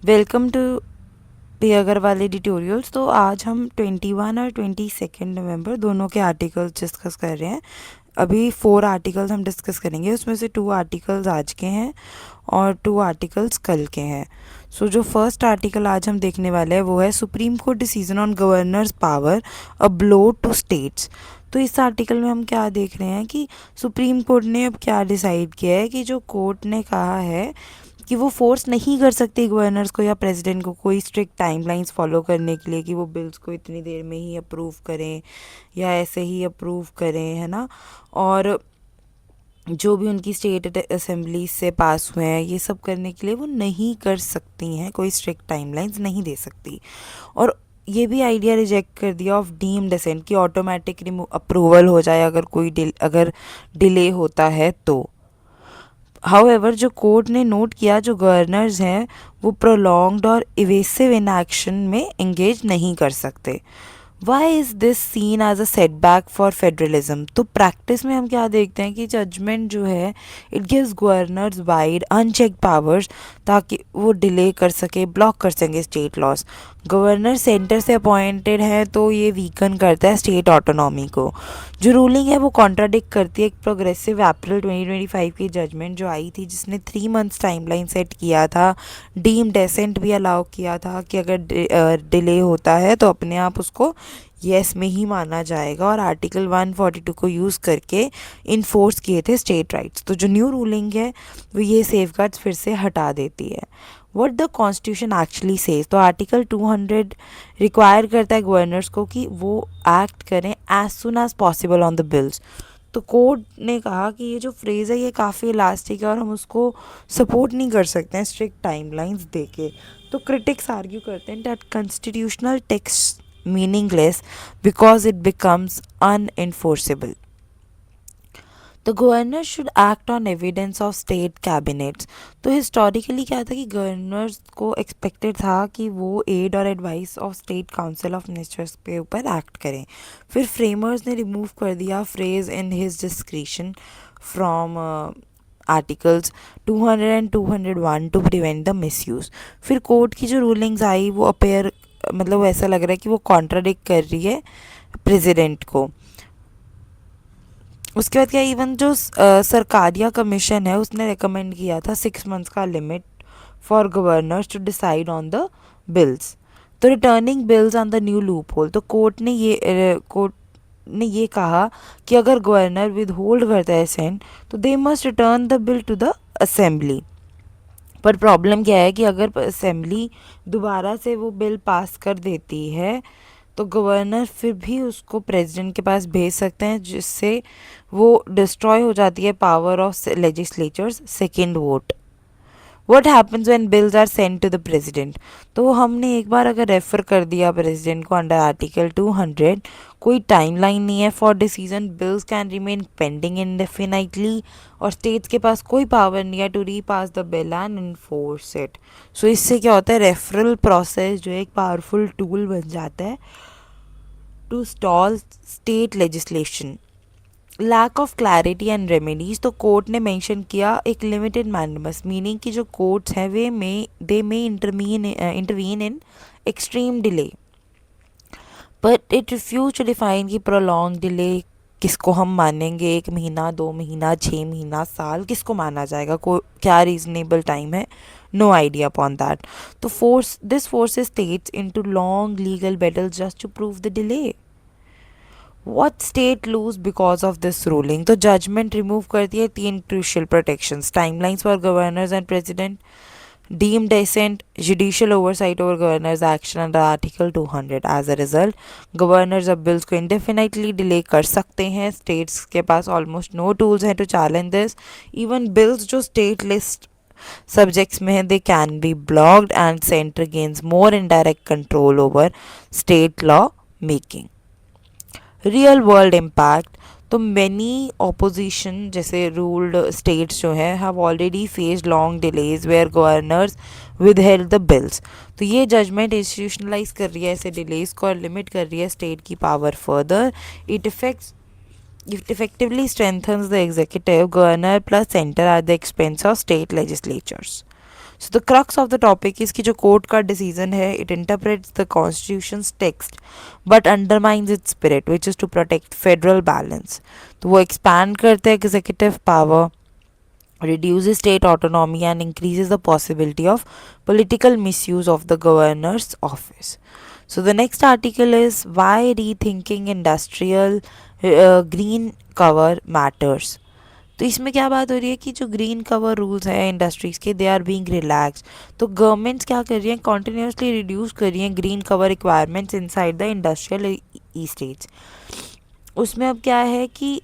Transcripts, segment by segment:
Welcome to P Agrawal editorials. तो आज हम 21 और 22 नवंबर दोनों के आर्टिकल्स डिस्कस कर रहे हैं। अभी 4 आर्टिकल्स हम डिस्कस करेंगे, उसमें से 2 आर्टिकल्स आज के हैं और 2 आर्टिकल्स कल के हैं। जो फर्स्ट आर्टिकल आज हम देखने वाले हैं वो है supreme court decision on governors power a blow to states. तो इस आर्टिकल में हम क्या देख रहे हैं कि सुप्रीम कोर्ट ने अब क्या डिसाइड किया है कि जो कोर्ट ने कहा है कि वो फोर्स नहीं कर सकती गवर्नर्स को या प्रेसिडेंट को कोई स्ट्रिक्ट टाइमलाइंस फॉलो करने के लिए कि वो बिल्स को इतनी देर में ही अप्रूव करें या ऐसे ही अप्रूव करें, है ना। और जो भी उनकी स्टेट असेंबली से पास हुए हैं ये सब करने के लिए वो नहीं कर सकती हैं, कोई स्ट्रिक्ट टाइमलाइंस नहीं दे सकती। और ये भी आइडिया रिजेक्ट कर दिया ऑफ डीम डेसेंट कि ऑटोमेटिक अप्रूवल हो जाए अगर डिले होता है तो। हाउएवर जो कोर्ट ने नोट किया जो गवर्नर्स हैं वो प्रोलॉन्ग्ड और इवेसिव इनएक्शन में एंगेज नहीं कर सकते। Why is this seen as a setback for federalism. तो प्रैक्टिस में हम क्या देखते हैं कि जजमेंट जो है it gives governors wide unchecked powers ताकि वो डिले कर सके, ब्लॉक कर सकें स्टेट लॉस। गवर्नर सेंटर से अपॉइंटेड है तो ये वीकन करता है स्टेट ऑटोनॉमी को। जो रूलिंग है वो कॉन्ट्राडिक्ट करती है एक प्रोग्रेसिव अप्रैल 2025 की जजमेंट जो आई थी जिसने 3 मंथ्स टाइमलाइन सेट किया था, डीम डेसेंट भी अलाउ किया था कि अगर डिले होता है तो अपने आप उसको येस में ही माना जाएगा और आर्टिकल 142 को यूज़ करके इन्फोर्स किए थे स्टेट राइट्स। तो जो न्यू रूलिंग है वो ये सेफगार्ड्स फिर से हटा देती है। What the constitution actually says. तो आर्टिकल 200 रिक्वायर करता है गवर्नर्स को कि वो एक्ट करें as soon as possible on the bills. तो कोर्ट ने कहा कि ये जो फ्रेज़ है ये काफ़ी इलास्टिक है और हम उसको सपोर्ट नहीं कर सकते हैं स्ट्रिक्ट टाइमलाइंस देके। तो क्रिटिक्स आर्ग्यू करते हैं that constitutional text meaningless because it becomes unenforceable. The governor should act on evidence of state cabinets. तो हिस्टोरिकली क्या था कि गवर्नर्स को एक्सपेक्टेड था कि वो एड और advice of state council of ministers के ऊपर एक्ट करें। फिर फ्रेमर्स ने रिमूव कर दिया phrase in his discretion from articles 200 and 201 to prevent the misuse. फिर कोर्ट की जो रूलिंग्स आई वो अपेयर मतलब ऐसा लग रहा है कि वो कॉन्ट्राडिक्ट कर रही है प्रेसिडेंट को। उसके बाद क्या इवन जो सरकारिया कमीशन है उसने रेकमेंड किया था 6 मंथ्स का limit for governors to decide on the bills. तो returning bills on the new loophole. तो कोर्ट ने ये कहा कि अगर गवर्नर विद होल्ड करता है सेंट तो they must return the bill to the assembly. पर प्रॉब्लम क्या है कि अगर असेंबली दोबारा से वो बिल पास कर देती है तो गवर्नर फिर भी उसको प्रेसिडेंट के पास भेज सकते हैं जिससे वो डिस्ट्रॉय हो जाती है power of legislatures second vote. What happens when bills are sent to the president. तो हमने एक बार अगर रेफर कर दिया प्रेसिडेंट को अंडर आर्टिकल 200, कोई टाइमलाइन नहीं है for decision, bills can remain pending indefinitely और स्टेट्स के पास कोई पावर नहीं है to repass the bill and enforce it. So इससे क्या होता है रेफरल प्रोसेस जो एक पावरफुल टूल बन जाता है to stall state legislation. Lack of clarity and remedies. तो कोर्ट ने मेंशन किया एक लिमिटेड मैंडमस, मीनिंग कि जो कोर्ट्स हैं वे they may intervene in extreme delay but it refuse to define कि प्रोलॉन्ग डिले किसको हम मानेंगे, 1 महीना, 2 महीना, 6 महीना, साल, किसको माना जाएगा, को क्या रीजनेबल टाइम है, नो आइडिया अपॉन दैट। तो forces states into long legal battles just to prove the delay. What state lose because of this ruling? तो जजमेंट रिमूव करती है 3 crucial protections, timelines for governors and president, deemed decent judicial oversight over governors action under article 200। as a result governors अब bills को indefinitely delay कर सकते हैं। States के पास ऑलमोस्ट नो टूल्स हैं to challenge this. Even bills जो state list subjects में हैं they can be blocked and centre gains more indirect control over state law making. Real world impact. तो मैनी ऑपोजिशन जैसे ruled states जो हैं have already faced long delays where governors withheld the bills. तो ये judgement institutionalise कर रही है ऐसे डिलेज को और लिमिट कर रही है स्टेट की power further. It effectively strengthens the executive, governor plus centre at the expense of state legislatures. So the crux of the topic इसकी जो कोर्ट का डिसीजन है, it interprets the constitution's text but undermines its spirit which is to protect federal balance. तो वो expand करते हैं executive power, reduces state autonomy and increases the possibility of political misuse of the governor's office. So the next article is why rethinking industrial green cover matters. तो इसमें क्या बात हो रही है कि जो ग्रीन कवर रूल्स हैं इंडस्ट्रीज के, दे आर बीइंग रिलैक्स। तो गवर्नमेंट्स क्या कर रही हैं, कॉन्टिन्यूसली रिड्यूस कर रही हैं green cover requirements inside the industrial states. उसमें अब क्या है कि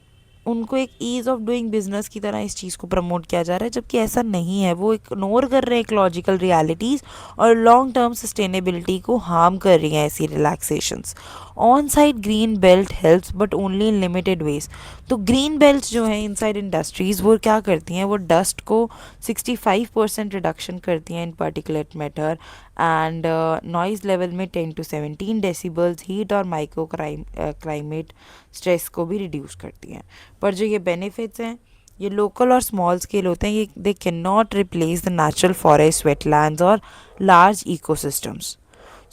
उनको एक ईज़ ऑफ डूइंग बिजनेस की तरह इस चीज़ को प्रमोट किया जा रहा है, जबकि ऐसा नहीं है। वो इग्नोर कर रहे हैं इकोलॉजिकल रियलिटीज़ और लॉन्ग टर्म सस्टेनेबिलिटी को हार्म कर रही हैं ऐसी relaxations. On side green belt helps but only in limited ways. तो ग्रीन बेल्ट जो हैं इनसाइड इंडस्ट्रीज़ वो क्या करती हैं, वो डस्ट को 65% रिडक्शन करती हैं in particulate matter and noise level में 10 to 17 डेसिबल्स, हीट और माइक्रो क्लाइमेट स्ट्रेस को भी रिड्यूस करती हैं। पर जो ये बेनिफिट्स हैं ये लोकल और स्मॉल स्केल होते हैं, ये they can not replace the natural forest, wetlands और large ecosystems.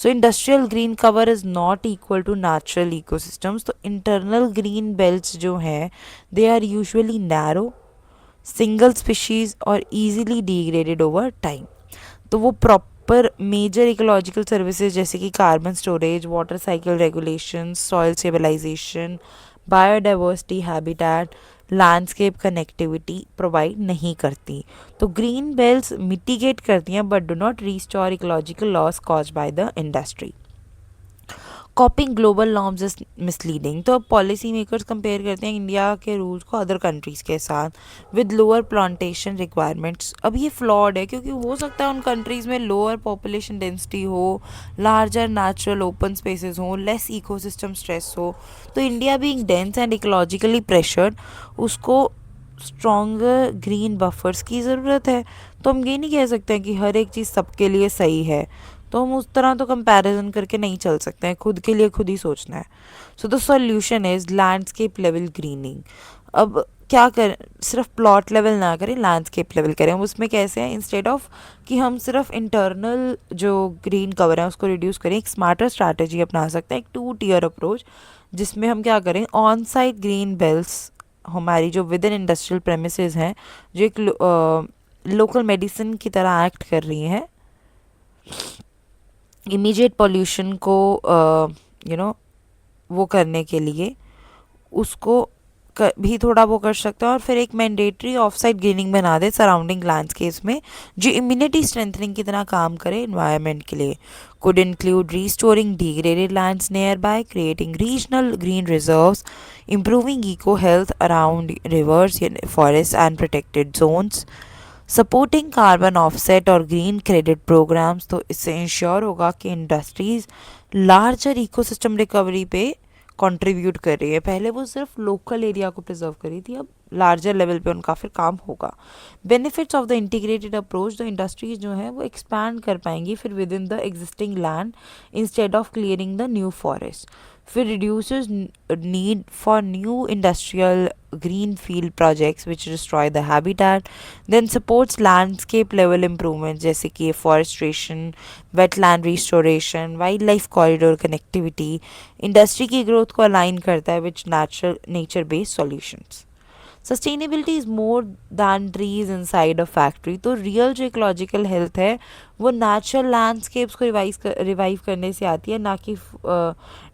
So industrial green cover is not equal to natural ecosystems. तो इंटरनल ग्रीन बेल्ट्स जो हैं they are usually narrow, single species और easily degraded over time. तो वो proper major ecological services जैसे कि carbon storage, water cycle regulation, soil stabilisation, biodiversity, habitat, landscape connectivity provide नहीं करती। तो ग्रीन बेल्ट्स मिटिगेट करती हैं but do not restore ecological loss caused by the industry. कॉपिंग global norms is misleading. तो अब policy makers compare करते हैं India के रूल्स को अदर कंट्रीज़ के साथ विद लोअर प्लांटेशन रिक्वायरमेंट्स। अब ये फ्लॉड है क्योंकि हो सकता है उन कंट्रीज़ में लोअर पॉपुलेशन डेंसिटी हो, लार्जर नेचुरल ओपन स्पेसेस हो, लेस इकोसिस्टम स्ट्रेस हो। तो India being dense and ecologically pressured, उसको स्ट्रॉन्गर ग्रीन बफर्स की ज़रूरत है। तो हम ये नहीं कह सकते हैं कि हर एक चीज़ सबके लिए सही है, तो हम उस तरह तो कंपैरिजन करके नहीं चल सकते हैं, खुद के लिए खुद ही सोचना है। So the solution is landscape level grinning. अब क्या करें, सिर्फ प्लॉट लेवल ना करें, लैंडस्केप लेवल करें। उसमें कैसे हैं, इंस्टेड ऑफ कि हम सिर्फ इंटरनल जो ग्रीन कवर है उसको रिड्यूस करें, एक स्मार्टर स्ट्रैटेजी अपना सकते हैं, एक 2 tier अप्रोच, जिसमें हम क्या करें, ऑन साइट ग्रीन बेल्ट्स हमारी जो विद इन इंडस्ट्रियल प्रेमिसेस हैं, जो एक लोकल मेडिसिन की तरह एक्ट कर रही हैं, इमीडिएट पॉल्यूशन को वो करने के लिए उसको भी थोड़ा वो कर सकते हैं। और फिर एक मैंडेटरी ऑफ साइट ग्रीनिंग बना दे सराउंडिंग लैंडस्केप्स में, जो इम्यूनिटी स्ट्रेंथनिंग की तरह काम करे इन्वायरमेंट के लिए। Could include restoring degraded lands nearby, creating regional green reserves, improving eco health around rivers, forest and protected zones, supporting carbon offset और ग्रीन क्रेडिट प्रोग्राम्स। तो इससे इंश्योर होगा कि इंडस्ट्रीज़ लार्जर इकोसिस्टम रिकवरी पे contribute कर रही है। पहले वो सिर्फ लोकल एरिया को प्रिजर्व कर रही थी, अब लार्जर लेवल पे उनका फिर काम होगा। Benefits of the integrated approach, तो इंडस्ट्रीज जो है वो एक्सपैंड कर पाएंगी फिर with in the existing land instead of clearing the new forest. फिर reduces need for new industrial greenfield projects which destroy the habitat, then supports landscape level improvements जैसे कि forestation, wetland restoration, wildlife corridor connectivity, industry की growth को align करता है विच nature based solutions. Sustainability is more than trees inside a factory. तो real जो ecological health है वो नेचुरल लैंडस्केप्स को रिवाइव करने से आती है, ना कि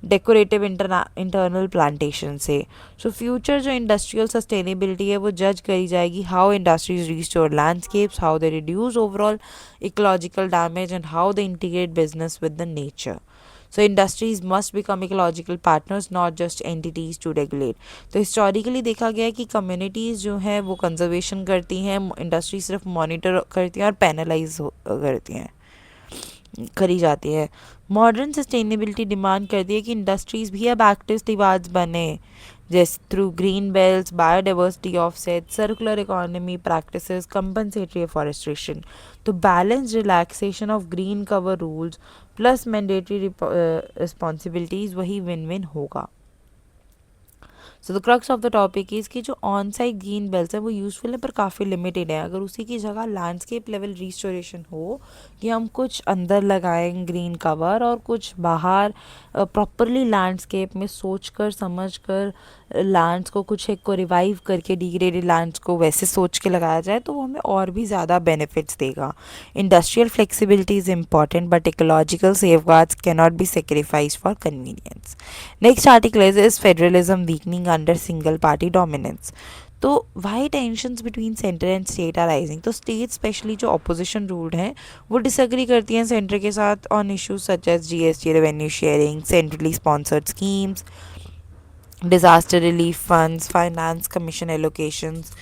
डेकोरेटिव इंटरनल प्लांटेशन से। सो फ्यूचर जो इंडस्ट्रियल सस्टेनेबिलिटी है वो जज करी जाएगी how industries restore landscapes, how they reduce overall ecological damage and how they integrate business with the nature. So industries must become ecological partners, not just entities to regulate. तो historically देखा गया है कि कम्युनिटीज़ जो हैं वो conservation करती हैं, इंडस्ट्री सिर्फ मॉनिटर करती हैं और पेनलाइज करती हैं, करी जाती है। मॉडर्न सस्टेनेबिलिटी डिमांड करती है कि इंडस्ट्रीज़ भी अब एक्टिव स्टीवार्ड्स बने, जैसे through green belts, biodiversity offset, circular economy practices, compensatory afforestation. तो balance relaxation of green cover rules plus mandatory responsibilities, वही विन विन होगा। So the crux of the topic is कि जो on site green belt है वो useful है पर काफ़ी लिमिटेड है। अगर उसी की जगह लैंडस्केप लेवल रिस्टोरेशन हो कि हम कुछ अंदर लगाएं ग्रीन कवर और कुछ बाहर प्रॉपरली लैंडस्केप में सोच कर समझ कर लैंड्स को कुछ एक को रिवाइव करके डिग्रेडेड लैंड्स को वैसे सोच के लगाया जाए तो वो हमें और भी ज़्यादा बेनिफिट्स देगा। Industrial flexibility is important but ecological safeguards cannot be sacrifice for convenience. Next article is federalism weakening under single party dominance. तो why tensions between centre and state are rising. तो स्टेट स्पेशली जो opposition ruled हैं वो disagree करती हैं centre के साथ on issues such as GST, revenue sharing, centrally sponsored schemes, disaster relief funds, finance commission allocations.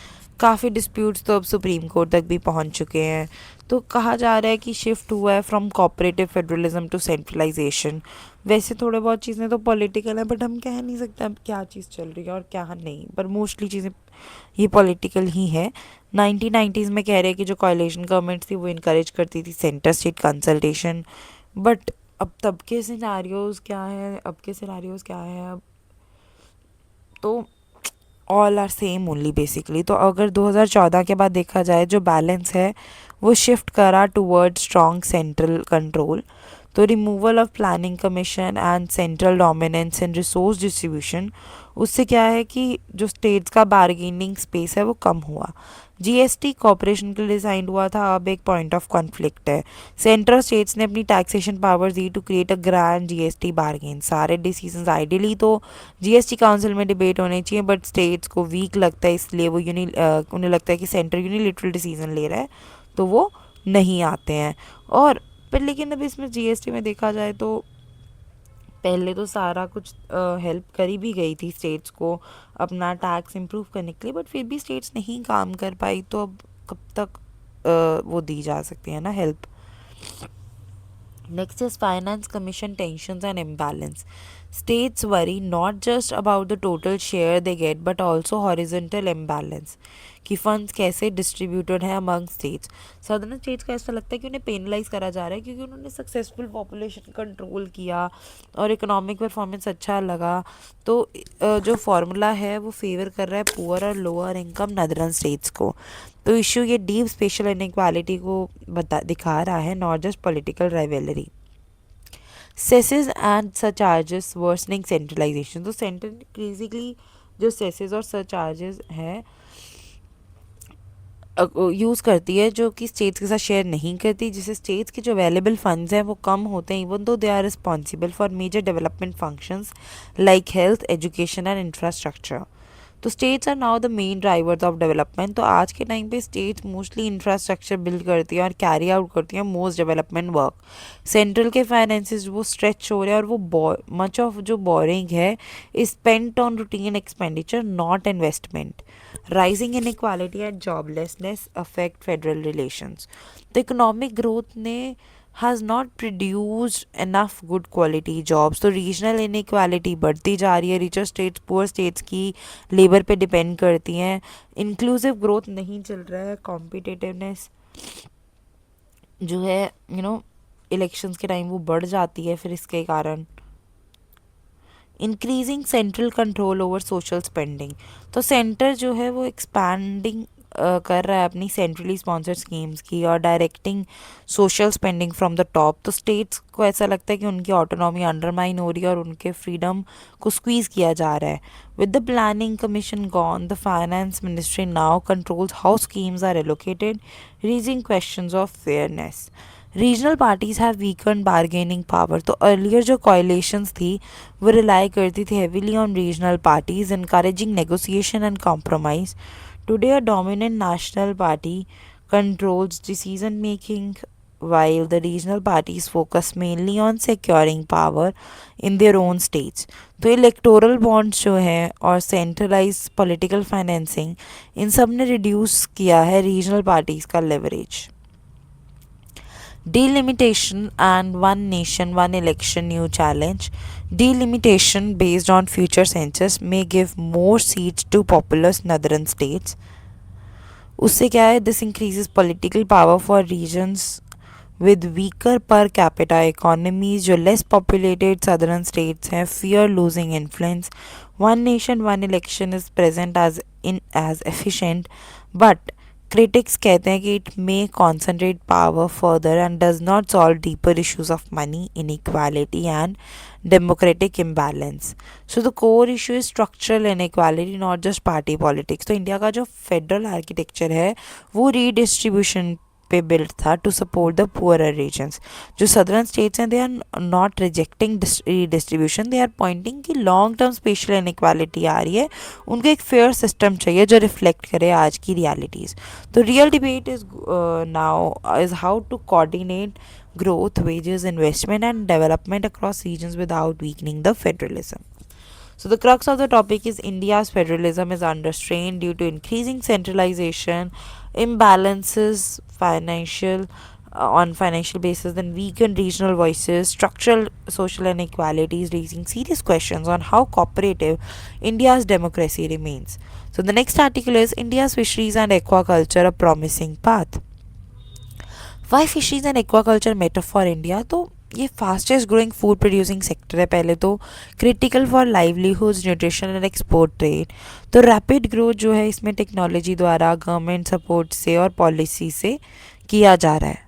काफ़ी डिस्प्यूट्स तो अब सुप्रीम कोर्ट तक भी पहुंच चुके हैं। तो कहा जा रहा है कि शिफ्ट हुआ है from cooperative federalism to centralisation. वैसे थोड़े बहुत चीज़ें तो पॉलिटिकल हैं बट हम कह नहीं सकते अब क्या चीज़ चल रही है और क्या नहीं, पर मोस्टली चीज़ें ये पॉलिटिकल ही है। 1990s में कह रहे हैं कि जो कोalition गवर्नमेंट्स थी वो इनकरेज करती थी सेंटर स्टेट कंसल्टेशन, बट अब तब के सिनारियोज क्या है, अब के सिनारियोज क्या है, अब तो all are same only basically. तो अगर 2014 के बाद देखा जाए जो बैलेंस है वो शिफ्ट करा टूवर्ड स्ट्रॉन्ग सेंट्रल कंट्रोल। तो removal of planning commission and central dominance in resource distribution, उससे क्या है कि जो स्टेट्स का बार्गेनिंग स्पेस है वो कम हुआ। जीएसटी कॉरपोरेशन के लिए डिज़ाइन हुआ था, अब एक पॉइंट ऑफ कॉन्फ्लिक्ट है। सेंट्रल स्टेट्स ने अपनी टैक्सेशन पावर्स दी to create a grand GST bargain. सारे डिसीजंस आइडियली तो जीएसटी काउंसिल में डिबेट होने चाहिए बट स्टेट्स को वीक लगता है, इसलिए वो उन्हें लगता है कि सेंटर यूनिलिटरल डिसीजन ले रहा है तो वो नहीं आते हैं। और पर लेकिन अब इसमें जीएसटी में देखा जाए तो पहले तो सारा कुछ हेल्प करी भी गई थी स्टेट्स को अपना टैक्स इम्प्रूव करने के लिए, बट फिर भी स्टेट्स नहीं काम कर पाई, तो अब कब तक वो दी जा सकती है ना help. Next is finance commission tensions and imbalance. States worry not just about the total share they get but also horizontal imbalance कि फंड्स कैसे डिस्ट्रीब्यूटेड है अमंग स्टेट्स। सदर्न स्टेट्स का ऐसा लगता है कि उन्हें पेनलाइज करा जा रहा है क्योंकि उन्होंने सक्सेसफुल पॉपुलेशन कंट्रोल किया और इकोनॉमिक परफॉर्मेंस अच्छा लगा, तो जो फार्मूला है वो फेवर कर रहा है पुअर और लोअर इनकम नदरन स्टेट्स को। तो इशू ये डीप स्पेशल इनइक्वालिटी को दिखा रहा है, not just political rivalry. Cesses and surcharges worsening centralisation. तो सेंटर इंक्रीजिंगली जो सेसेस और सरचार्जेस हैं यूज़ करती है जो कि स्टेट्स के साथ शेयर नहीं करती, जिससे स्टेट्स के जो अवेलेबल फंड्स हैं वो कम होते हैं even though they are responsible for major development functions like health, education and infrastructure. तो states are now the main drivers of development. तो आज के टाइम पे स्टेट्स मोस्टली इंफ्रास्ट्रक्चर बिल्ड करती हैं और कैरी आउट करती हैं मोस्ट डेवलपमेंट वर्क। सेंट्रल के फाइनेंसेस वो स्ट्रेच हो रहे हैं और वो मच ऑफ जो बोरिंग है is spent on routine expenditure not investment. Rising inequality and joblessness affect federal relations. तो इकोनॉमिक ग्रोथ ने has not produced enough good quality jobs, तो रीजनल इनइक्वालिटी बढ़ती जा रही है। रिचर स्टेट्स पुअर स्टेट्स की लेबर पे डिपेंड करती हैं। इंक्लूसिव ग्रोथ नहीं चल रहा है। कॉम्पिटिटिवनेस जो है इलेक्शंस के टाइम वो बढ़ जाती है फिर इसके कारण। Increasing central control over social spending. तो सेंटर जो है वो एक्सपैंडिंग कर रहा है अपनी सेंट्रली स्पॉन्सर्ड स्कीम्स की और directing social spending from the top. तो स्टेट्स को ऐसा लगता है कि उनकी ऑटोनॉमी अंडरमाइन हो रही है और उनके फ्रीडम को स्क्वीज़ किया जा रहा है। With the planning commission gone, the finance ministry now controls how schemes are allocated, raising questions of fairness. Regional parties have weaken bargaining power. तो अर्लियर जो कोalitions थी वो रिलाई करती थी heavily on regional parties encouraging negotiation and compromise. Today a dominant national party controls decision making while the regional parties focus mainly on securing power in their own states. तो electoral bonds जो हैं और centralise political financing इन सब ने reduce किया है regional parties का leverage. Delimitation and one nation, one election new challenge. Delimitation based on future census may give more seats to populous northern states. उससे क्या है, this increases political power for regions with weaker per capita economies, जो less populated southern states हैं, fear losing influence. One nation, one election is present as efficient, but critics कहते हैं कि it may concentrate power further and does not solve deeper issues of money, inequality and democratic imbalance. So the core issue is structural inequality, not just party politics. तो India का जो federal architecture है वो redistribution पे build था to support the poorer regions. जो southern states हैं they are not rejecting distribution, they are pointing कि लॉन्ग टर्म स्पेशल इनइक्वालिटी आ रही है, उनको एक फेयर सिस्टम चाहिए जो रिफ्लेक्ट करे आज की रियलिटीज़. तो real debate is now is how to coordinate growth, wages, investment, and development across regions without weakening the federalism. So the crux of the topic is India's federalism is under strain due to increasing centralization, imbalances, on financial basis, then weakened regional voices, structural social inequalities, raising serious questions on how cooperative India's democracy remains. So the next article is India's fisheries and aquaculture, a promising path. Why fisheries and aquaculture matter for India. तो ये fastest growing food producing sector है पहले तो, critical for livelihoods, nutrition and export trade. तो rapid growth जो है इसमें technology द्वारा, गवर्नमेंट सपोर्ट से और पॉलिसी से किया जा रहा है.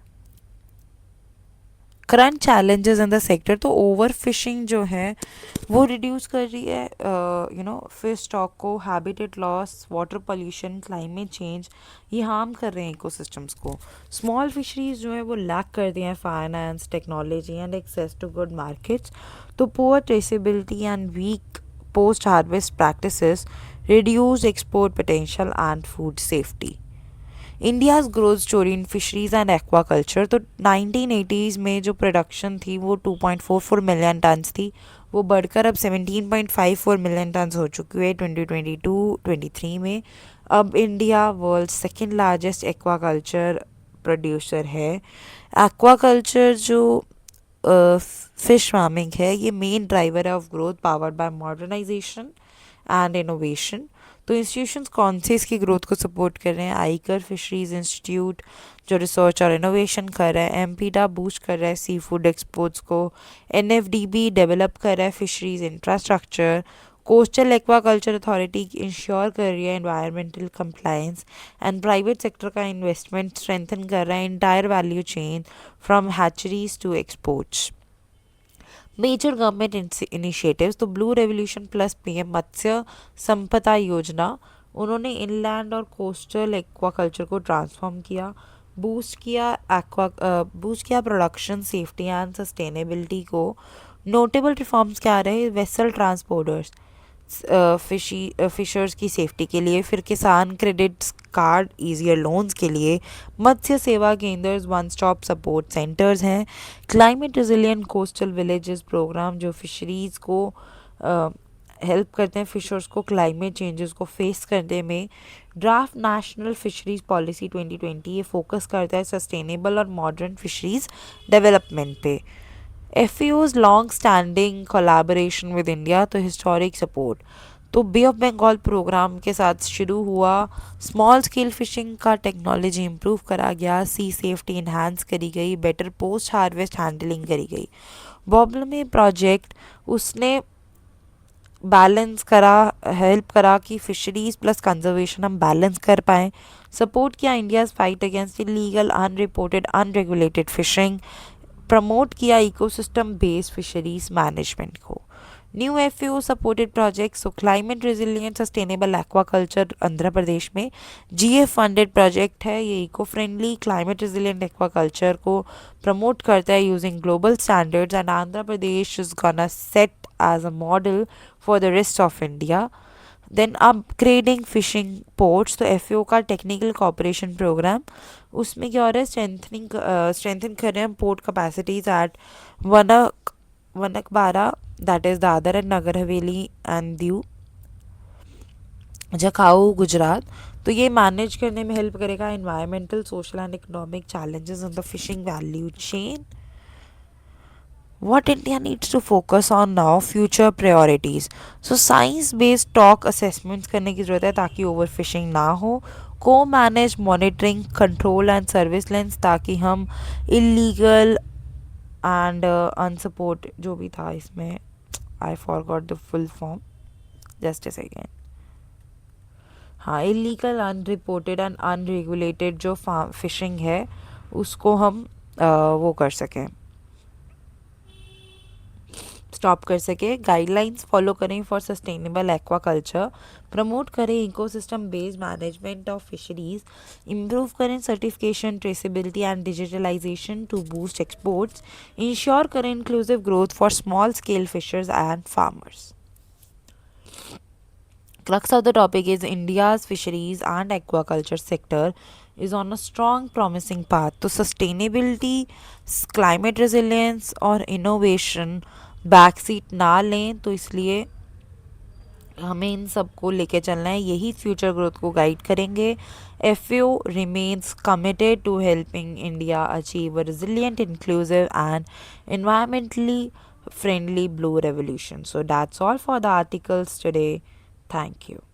Current challenges in the sector, तो ओवर फिशिंग जो है वो रिड्यूस कर रही है फिश स्टॉक को, habitat loss, water pollution, climate change, ये हार्म कर रहे हैं इकोसिस्टम्स को. स्मॉल फिशरीज जो है वो लैक कर दिए हैं finance, technology and access to good markets. तो poor traceability and weak post harvest practices reduce export potential and food safety. India's growth story in fisheries and aquaculture, तो 1980s में जो प्रोडक्शन थी वो 2.44 मिलियन टन्स थी, वो बढ़कर अब 17.54 मिलियन टन्स हो चुकी है 2022-23 में. अब India world second largest aquaculture producer है. एक्वाकल्चर जो फिश फार्मिंग है ये मेन ड्राइवर है of growth, powered by modernisation and innovation. तो इंस्टीट्यूशंस कौन से इसकी ग्रोथ को सपोर्ट कर रहे हैं? आईकर फिशरीज इंस्टीट्यूट जो रिसर्च और इनोवेशन कर रहा है, एमपीडा बूस्ट कर रहा है सी फूड एक्सपोर्ट्स को, एनएफडीबी डेवलप कर रहा है fisheries infrastructure, coastal aquaculture authority ensure कर रही है environmental compliance, and private sector का इन्वेस्टमेंट स्ट्रेंथन कर रहा है entire value chain from hatcheries to exports. Major government initiatives, तो blue revolution plus PM Matsya Sampada Yojana, उन्होंने इनलैंड और कोस्टल एक्वाकल्चर को ट्रांसफॉर्म किया, बूस्ट किया प्रोडक्शन, सेफ्टी एंड सस्टेनेबिलिटी को. नोटेबल रिफॉर्म्स क्या रहे? वेसल ट्रांसपोर्टर्स, फिशर्स की सेफ्टी के लिए, फिर किसान क्रेडिट्स कार्ड, ईजियर लोन्स के लिए, Matsya Seva Kendra, one stop support centres हैं, climate resilient coastal villages programme जो फिशरीज़ को हेल्प करते हैं फिशर्स को क्लाइमेट चेंजेस को फेस करने में. ड्राफ्ट नेशनल फिशरीज पॉलिसी 2020 ये फोकस करता है सस्टेनेबल और मॉडर्न फिशरीज डेवलपमेंट पे. FAO's long standing collaboration with India, तो हिस्टोरिक सपोर्ट, तो बे ऑफ बंगाल प्रोग्राम के साथ शुरू हुआ. स्मॉल स्केल फिशिंग का टेक्नोलॉजी इंप्रूव करा गया, सी सेफ्टी इन्हांस करी गई, बेटर पोस्ट हार्वेस्ट हैंडलिंग करी गई. बॉबल में प्रोजेक्ट उसने बैलेंस करा, हेल्प करा कि फिशरीज प्लस कंजर्वेशन हम बैलेंस कर पाएँ. सपोर्ट किया India's fight against illegal unreported unregulated fishing, promote किया इकोसिस्टम बेस्ड फिशरीज मैनेजमेंट को. New FAO supported projects, so climate resilient sustainable aquaculture Andhra Pradesh में GF फंडेड प्रोजेक्ट है. ये eco friendly climate resilient aquaculture को promote करता है using global standards, and Andhra Pradesh is gonna set as a model for the rest of India. Then upgrading fishing ports, तो FAO का technical cooperation programme, उसमें क्या हो रहा है? स्ट्रेंथन कर रहे हैं पोर्ट कैपेसिटीज एट वनक बारा, that is Dadar and Nagar Haveli and Diu, Jakhau, Gujarat. तो ये मैनेज करने में हेल्प करेगा environmental, social and economic challenges in the fishing value chain. What India needs to focus on now, future priorities. So science based stock assessments करने की ज़रूरत है ताकि ओवर फिशिंग ना हो. को manage monitoring control and surveillance, ताकि हम इलीगल एंड अनसपोर्ट जो भी था इसमें, I forgot the full form, just a second, हाँ, इलीगल अनरिपोर्टेड एंड अनरेगुलेटेड जो फिशिंग है उसको हम वो कर सकें, स्टॉप कर सके। गाइडलाइंस फॉलो करें फॉर सस्टेनेबल एक्वाकल्चर, प्रमोट करें ecosystem based management of fisheries, improve करें certification, traceability and digitalisation to boost exports, ensure करें inclusive growth for small scale fishers and farmers. Crux of the topic is India's fisheries and aquaculture sector is on a strong promising path to sustainability, climate resilience और innovation back seat ना लें, तो इसलिए हमें इन सब को लेके चलना है, यही फ्यूचर ग्रोथ को गाइड करेंगे। FAO remains committed to helping India achieve a resilient, inclusive and environmentally friendly blue revolution. So that's all for the articles today. Thank you.